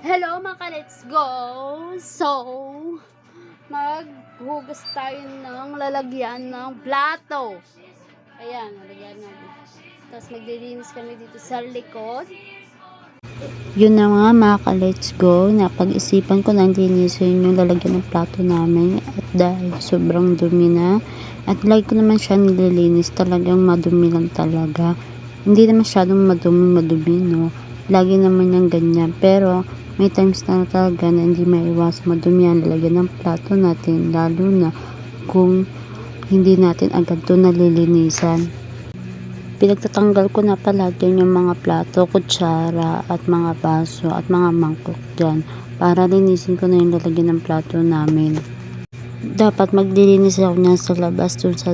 Hello mga let's go! So, maghugas tayo ng lalagyan ng plato. Ayan, lalagyan natin. Tapos maglilinis kami dito sa likod. Yun na mga ka-let's go, napag-isipan ko na linisin yung lalagyan ng plato namin at dahil sobrang dumi na at lagi ko naman siya nililinis, talagang madumi lang talaga. Hindi na masyadong madumi no, lagi naman yung ganyan, pero may times na talaga na hindi maiwas madumi ang lalagyan ng plato natin, lalo na kung hindi natin agad to nalilinisan. Pinagtatanggal ko na palagi yung mga plato, kutsara at mga baso at mga mangkok dyan para linisin ko na yung lalagyan ng plato namin. Dapat maglilinis ako niyan sa labas dun sa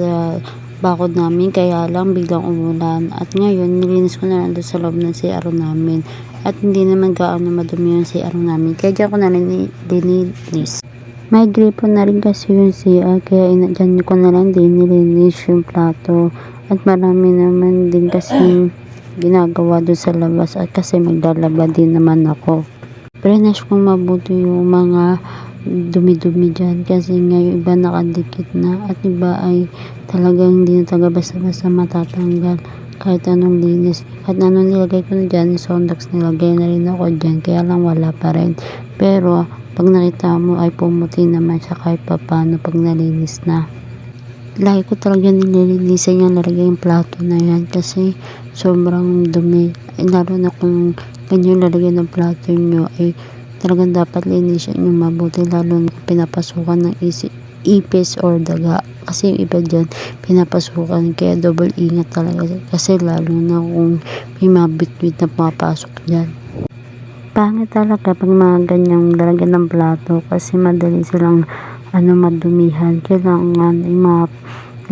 bakod namin, kaya lang biglang umulan at ngayon nilinis ko na lang doon sa loob ng CR namin at hindi naman gaano madumi yung CR namin, kaya dyan ko na lininis. May gripo na rin kasi yung CR, kaya dyan ko na lang din nilinis yung plato. At marami naman din kasi ginagawa doon sa labas at kasi maglalaba din naman ako. Prenash kong mabuti yung mga dumi-dumi dyan kasi nga yung iba nakadikit na at iba ay talagang hindi na talaga basta-basta matatanggal kahit anong linis. Kahit anong nilagay ko na dyan, Sondax nilagay na rin ako dyan, kaya lang wala pa rin. Pero pag nakita mo ay pumuti naman siya kahit papano pag nalinis na. Lagi ko talaga nililinisan yung lalagay yung plato na yan kasi sobrang dumi. Lalo na kung ganyan lalagyan ng plato nyo ay talagang dapat linisin nyo mabuti, lalo na pinapasukan ng ipis or daga. Kasi yung iba dyan pinapasukan, kaya double ingat talaga kasi lalo na kung may mabitbit na pumapasok dyan. Pangit talaga pag mga ganyang lalagyan ng plato kasi madali silang madumihan. Kailangan yung mga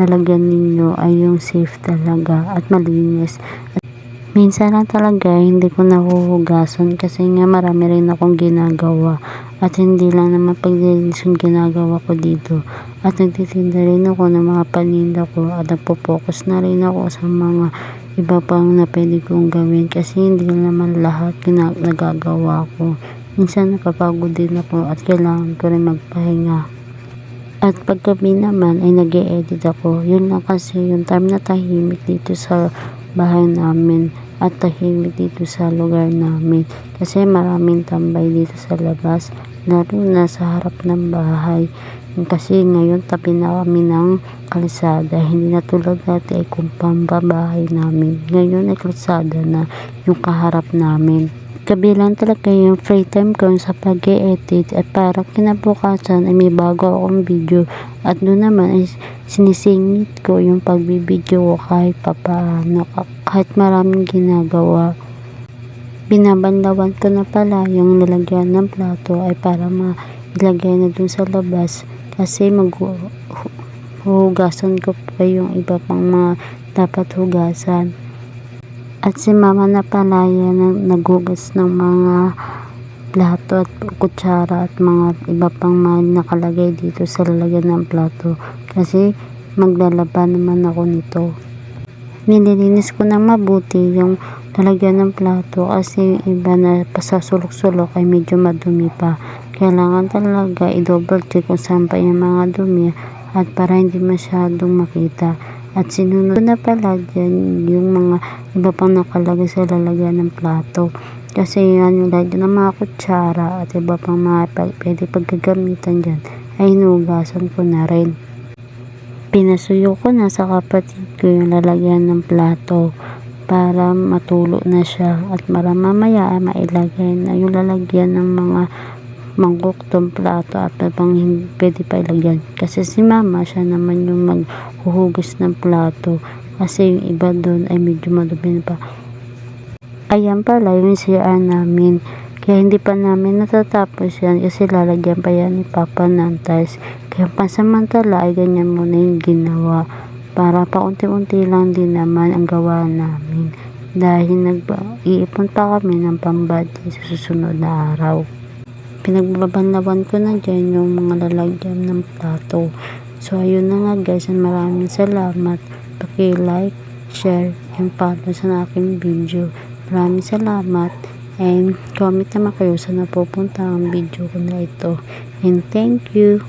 lalagyan ninyo ay yung safe talaga at malinis. At minsan lang talaga hindi ko nahuhugasan kasi nga marami rin akong ginagawa at hindi lang naman paglilinis yung ginagawa ko dito. At nagtitinda rin ako ng mga paninda ko at nagpo-focus na rin ako sa mga iba pang na pwede kong gawin kasi hindi naman lahat nagagawa ko. Minsan napapagod din ako at kailangan ko rin magpahinga. At paggabi naman ay nag-e-edit ako. Yun lang kasi yung time na tahimik dito sa bahay namin at tahimik dito sa lugar namin. Kasi maraming tambay dito sa labas, lalo na sa harap ng bahay. Kasi ngayon tabi na kami ng kalsada. Hindi na tulad dati ay compound pa bahay namin. Ngayon ay kalsada na yung kaharap namin. Kabilang talaga yung free time ko sa pag-e-edit at para kinabukasan ay may bago akong video at doon naman ay sinisingit ko yung pagbibideo ko kahit papaano, kahit maraming ginagawa. Binabanlawan ko na pala yung lalagyan ng plato ay para mailagay na dun sa labas kasi maghuhugasan ko pa yung iba pang mga dapat hugasan. At si mama na pala yan naghugas ng mga plato at kutsara at mga iba pang mga nakalagay dito sa lalagyan ng plato kasi maglalaba naman ako nito. Nililinis ko na mabuti yung lalagyan ng plato kasi yung iba na pasasulok-sulok ay medyo madumi pa. Kailangan talaga i-double check kung saan pa yung mga dumi at para hindi masyadong makita. At sinunod na pala dyan yung mga iba pang nakalagay sa lalagyan ng plato. Kasi yan yung lagyan ng mga kutsara at iba pang mga pwede pagkagamitan dyan ay hinugasan ko na rin. Pinasuyo ko na sa kapatid ko yung lalagyan ng plato para matulo na siya at para mamaya mailagay na yung lalagyan ng mga mangkok tong plato at pang pwede pa ilagyan kasi si mama siya naman yung maghuhugas ng plato kasi yung iba doon ay medyo madumi pa. Ayan pala yung CR namin, kaya hindi pa namin natatapos yan kasi lalagyan pa yan ni Papa ng tiles, kaya pansamantala ay ganyan muna yung ginawa para paunti-unti lang din naman ang gawa namin dahil nag-iipon pa kami ng pambudget sa susunod na araw. Pinagbabanlawan ko na dyan yung mga lalagyan ng plato. So ayun na nga guys, maraming salamat. Paki-like, share, and follow sa aking video. Maraming salamat And comment naman kayo saan napupunta ang video ko na ito. And thank you.